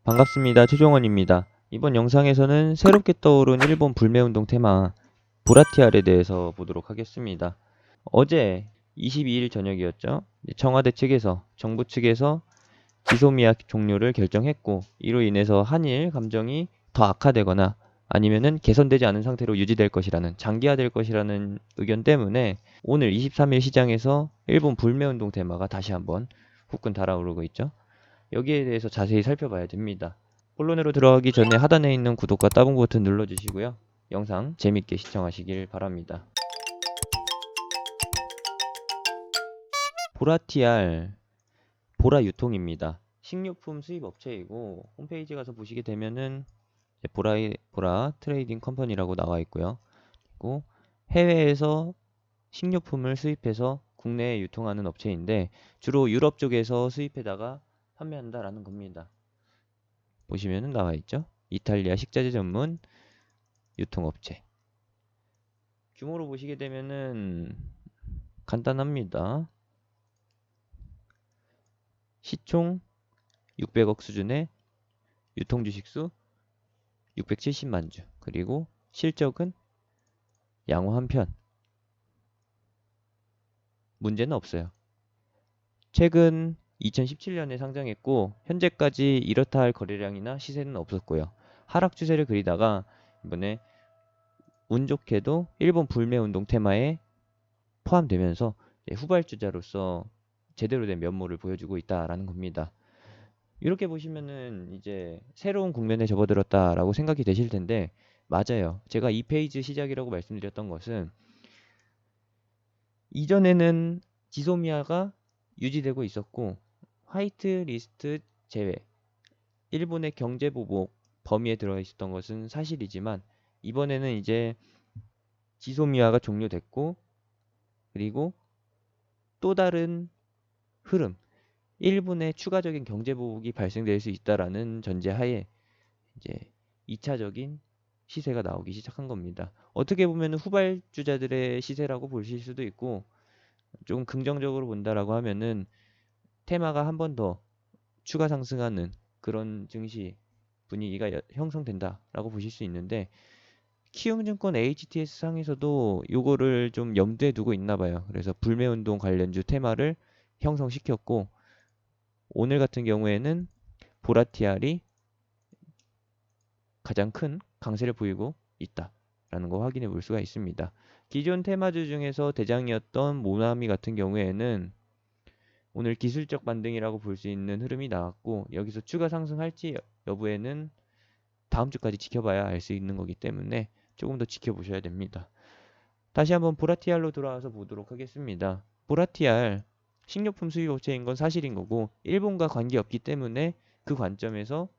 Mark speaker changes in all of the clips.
Speaker 1: 반갑습니다. 최종원입니다. 이번 영상에서는 새롭게 떠오른 일본 불매운동 테마 보라티알에 대해서 보도록 하겠습니다. 어제 22일 저녁이었죠. 청와대 측에서 정부 측에서 지소미아 종료를 결정했고, 이로 인해서 한일 감정이 더 악화되거나 아니면은 개선되지 않은 상태로 유지될 것이라는, 장기화될 것이라는 의견 때문에 오늘 23일 시장에서 일본 불매운동 테마가 다시 한번 후끈 달아오르고 있죠. 여기에 대해서 자세히 살펴봐야 됩니다. 본론으로 들어가기 전에 하단에 있는 구독과 따봉 버튼 눌러주시고요. 영상 재밌게 시청하시길 바랍니다. 보라티알, 보라 유통입니다. 식료품 수입 업체이고, 홈페이지 가서 보시게 되면은 보라 트레이딩 컴퍼니라고 나와 있고요. 그리고 해외에서 식료품을 수입해서 국내에 유통하는 업체인데, 주로 유럽 쪽에서 수입해다가 판매한다라는 겁니다. 보시면은 나와 있죠. 이탈리아 식자재 전문 유통업체. 규모로 보시게 되면은 간단합니다. 시총 600억 수준의 유통 주식수 670만 주. 그리고 실적은 양호 한편. 문제는 없어요. 최근 2017년에 상장했고 현재까지 이렇다 할 거래량이나 시세는 없었고요. 하락 추세를 그리다가 이번에 운 좋게도 일본 불매운동 테마에 포함되면서 후발주자로서 제대로 된 면모를 보여주고 있다라는 겁니다. 이렇게 보시면은 이제 새로운 국면에 접어들었다라고 생각이 되실 텐데, 맞아요. 제가 이 페이지 시작이라고 말씀드렸던 것은 이전에는 지소미아가 유지되고 있었고 화이트 리스트 제외, 일본의 경제 보복 범위에 들어 있었던 것은 사실이지만, 이번에는 이제 지소미아가 종료됐고, 그리고 또 다른 흐름, 일본의 추가적인 경제 보복이 발생될 수 있다라는 전제하에 이제 2차적인 시세가 나오기 시작한 겁니다. 어떻게 보면 후발주자들의 시세라고 보실 수도 있고, 좀 긍정적으로 본다라고 하면은 테마가 한 번 더 추가 상승하는 그런 증시 분위기가 형성된다라고 보실 수 있는데, 키움증권 HTS 상에서도 요거를 좀 염두에 두고 있나 봐요. 그래서 불매운동 관련주 테마를 형성시켰고, 오늘 같은 경우에는 보라티알이 가장 큰 강세를 보이고 있다라는 거 확인해 볼 수가 있습니다. 기존 테마주 중에서 대장이었던 모나미 같은 경우에는 오늘 기술적 반등이라고 볼 수 있는 흐름이 나왔고, 여기서 추가 상승할지 여부에는 다음 주까지 지켜봐야 알 수 있는 거기 때문에 조금 더 지켜보셔야 됩니다. 다시 한번 보라티알로 돌아와서 보도록 하겠습니다. 보라티알, 식료품 수입 업체인 건 사실인 거고 일본과 관계없기 때문에 그 관점에서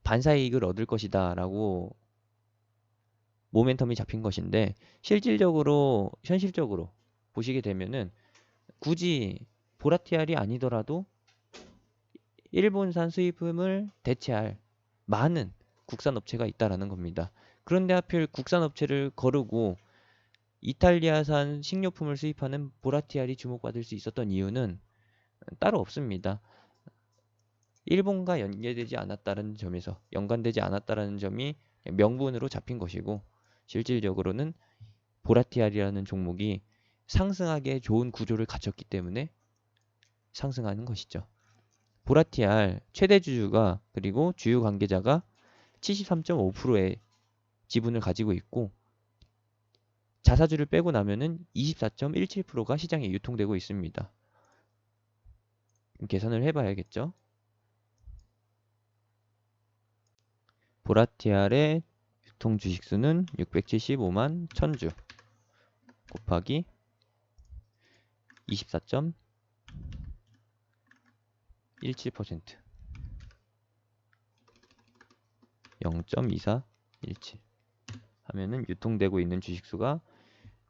Speaker 1: 반사이익을 얻을 것이다 라고 모멘텀이 잡힌 것인데, 실질적으로 현실적으로 보시게 되면은 굳이 보라티알이 아니더라도 일본산 수입품을 대체할 많은 국산 업체가 있다라는 겁니다. 그런데 하필 국산 업체를 거르고 이탈리아산 식료품을 수입하는 보라티알이 주목받을 수 있었던 이유는 따로 없습니다. 일본과 연계되지 않았다는 점에서, 연관되지 않았다는 점이 명분으로 잡힌 것이고, 실질적으로는 보라티알이라는 종목이 상승하기에 좋은 구조를 갖췄기 때문에 상승하는 것이죠. 보라티알 최대 주주가, 그리고 주요 관계자가 73.5%의 지분을 가지고 있고, 자사주를 빼고 나면은 24.17%가 시장에 유통되고 있습니다. 계산을 해봐야겠죠. 보라티알의 유통 주식수는 675만 1000주 곱하기 24.17%, 0.2417 하면은 유통되고 있는 주식수가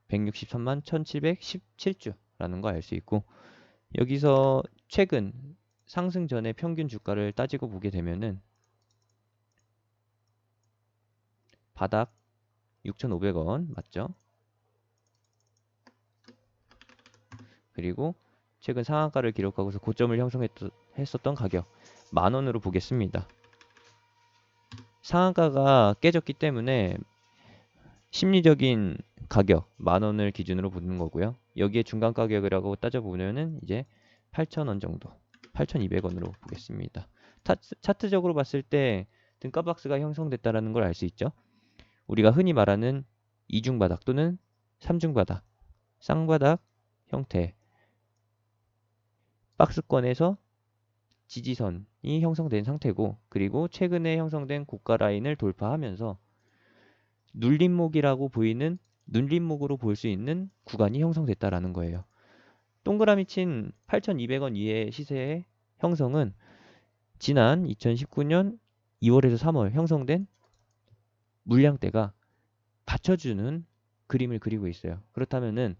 Speaker 1: 163만 1717주라는 거 알 수 있고, 여기서 최근 상승 전의 평균 주가를 따지고 보게 되면은 바닥 6,500원 맞죠? 그리고 최근 상한가를 기록하고서 고점을 형성했었던 가격 10,000원으로 보겠습니다. 상한가가 깨졌기 때문에 심리적인 가격 10,000원을 기준으로 보는 거고요. 여기에 중간 가격이라고 따져보면은 이제 8,000원 정도, 8,200원으로 보겠습니다. 차트적으로 봤을 때 등가 박스가 형성됐다라는 걸 알 수 있죠. 우리가 흔히 말하는 이중바닥 또는 삼중바닥, 쌍바닥 형태 박스권에서 지지선이 형성된 상태고, 그리고 최근에 형성된 고가 라인을 돌파하면서 눌림목이라고 보이는, 눌림목으로 볼 수 있는 구간이 형성됐다라는 거예요. 동그라미 친 8,200원 이하의 시세의 형성은 지난 2019년 2월에서 3월 형성된 물량대가 받쳐주는 그림을 그리고 있어요. 그렇다면은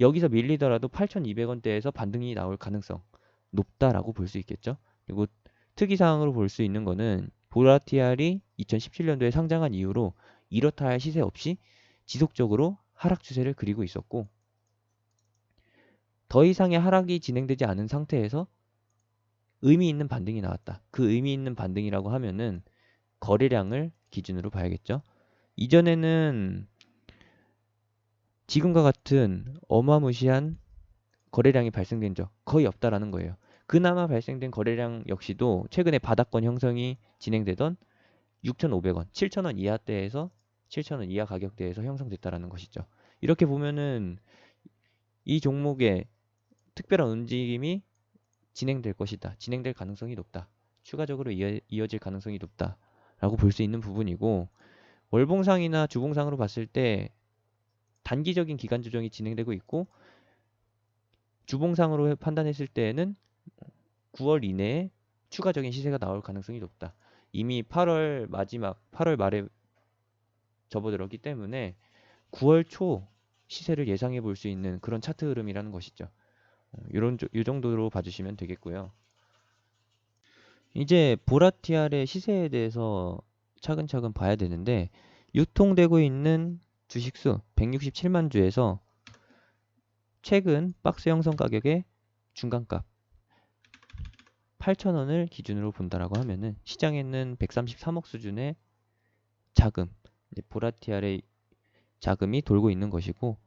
Speaker 1: 여기서 밀리더라도 8,200원대에서 반등이 나올 가능성 높다라고 볼 수 있겠죠. 그리고 특이사항으로 볼 수 있는 거는 보라티알이 2017년도에 상장한 이후로 이렇다 할 시세 없이 지속적으로 하락 추세를 그리고 있었고, 더 이상의 하락이 진행되지 않은 상태에서 의미 있는 반등이 나왔다. 그 의미 있는 반등이라고 하면은 거래량을 기준으로 봐야겠죠. 이전에는 지금과 같은 어마무시한 거래량이 발생된 적 거의 없다라는 거예요. 그나마 발생된 거래량 역시도 최근에 바닥권 형성이 진행되던 6,500원, 7,000원 이하대에서 7,000원 이하 가격대에서 형성됐다라는 것이죠. 이렇게 보면은 이 종목의 특별한 움직임이 진행될 것이다. 진행될 가능성이 높다. 추가적으로 이어질 가능성이 높다라고 볼 수 있는 부분이고, 월봉상이나 주봉상으로 봤을 때 단기적인 기간 조정이 진행되고 있고, 주봉상으로 판단했을 때에는 9월 이내에 추가적인 시세가 나올 가능성이 높다. 이미 8월 마지막, 8월 말에 접어들었기 때문에 9월 초 시세를 예상해 볼 수 있는 그런 차트 흐름이라는 것이죠. 이 정도로 봐주시면 되겠고요. 이제 보라티알의 시세에 대해서 차근차근 봐야 되는데, 유통되고 있는 주식수 167만 주에서 최근 박스 형성 가격의 중간값 8,000원을 기준으로 본다라고 하면은 시장에는 133억 수준의 자금, 보라티알의 자금이 돌고 있는 것이고,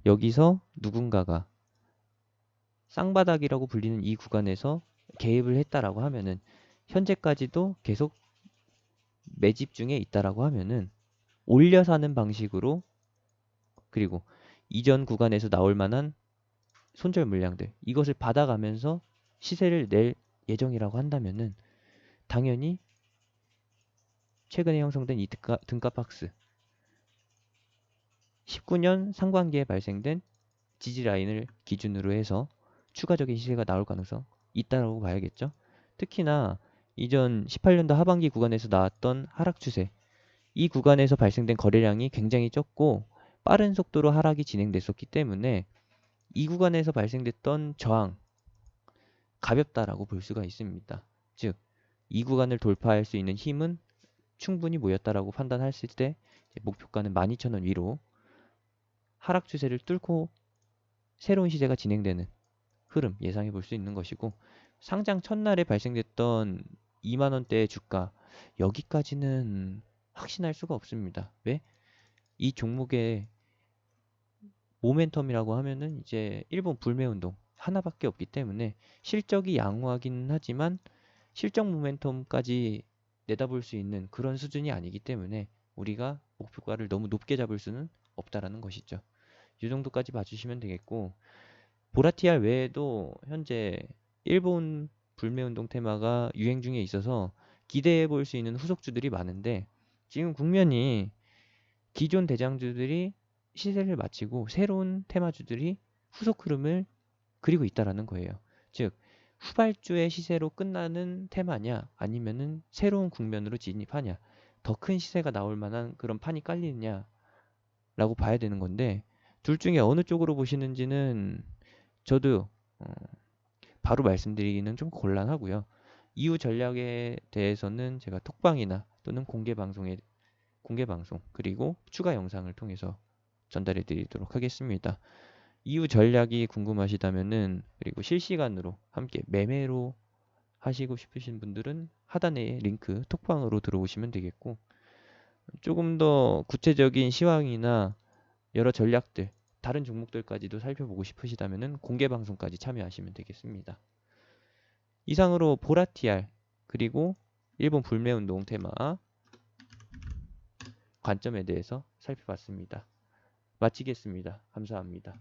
Speaker 1: 여기서 누군가가 쌍바닥이라고 불리는 이 구간에서 개입을 했다라고 하면은, 현재까지도 계속 매집 중에 있다라고 하면은 올려 사는 방식으로, 그리고 이전 구간에서 나올 만한 손절 물량들 이것을 받아가면서 시세를 낼 예정이라고 한다면은 당연히 최근에 형성된 이 등가 박스 19년 상반기에 발생된 지지 라인을 기준으로 해서 추가적인 시세가 나올 가능성 있다라고 봐야겠죠. 특히나 이전 18년도 하반기 구간에서 나왔던 하락 추세, 이 구간에서 발생된 거래량이 굉장히 적고 빠른 속도로 하락이 진행됐었기 때문에 이 구간에서 발생됐던 저항 가볍다라고 볼 수가 있습니다. 즉, 이 구간을 돌파할 수 있는 힘은 충분히 모였다라고 판단했을 때 목표가는 12,000원 위로 하락 추세를 뚫고 새로운 시세가 진행되는 흐름 예상해 볼 수 있는 것이고, 상장 첫날에 발생됐던 2만 원대의 주가 여기까지는 확신할 수가 없습니다. 왜? 이 종목의 모멘텀이라고 하면은 이제 일본 불매 운동 하나밖에 없기 때문에 실적이 양호하기는 하지만 실적 모멘텀까지 내다볼 수 있는 그런 수준이 아니기 때문에 우리가 목표가를 너무 높게 잡을 수는 없다라는 것이죠. 이 정도까지 봐주시면 되겠고, 보라티알 외에도 현재 일본 불매운동 테마가 유행 중에 있어서 기대해 볼 수 있는 후속주들이 많은데, 지금 국면이 기존 대장주들이 시세를 마치고 새로운 테마주들이 후속 흐름을 그리고 있다라는 거예요. 즉, 후발주의 시세로 끝나는 테마냐, 아니면은 새로운 국면으로 진입하냐, 더 큰 시세가 나올 만한 그런 판이 깔리느냐라고 봐야 되는 건데, 둘 중에 어느 쪽으로 보시는지는 저도 바로 말씀드리기는 좀 곤란하고요. 이후 전략에 대해서는 제가 톡방이나 또는 공개 방송 그리고 추가 영상을 통해서 전달해 드리도록 하겠습니다. 이후 전략이 궁금하시다면은, 그리고 실시간으로 함께 매매로 하시고 싶으신 분들은 하단에 링크 톡방으로 들어오시면 되겠고, 조금 더 구체적인 시황이나 여러 전략들, 다른 종목들까지도 살펴보고 싶으시다면 공개 방송까지 참여하시면 되겠습니다. 이상으로 보라티알 그리고 일본 불매운동 테마 관점에 대해서 살펴봤습니다. 마치겠습니다. 감사합니다.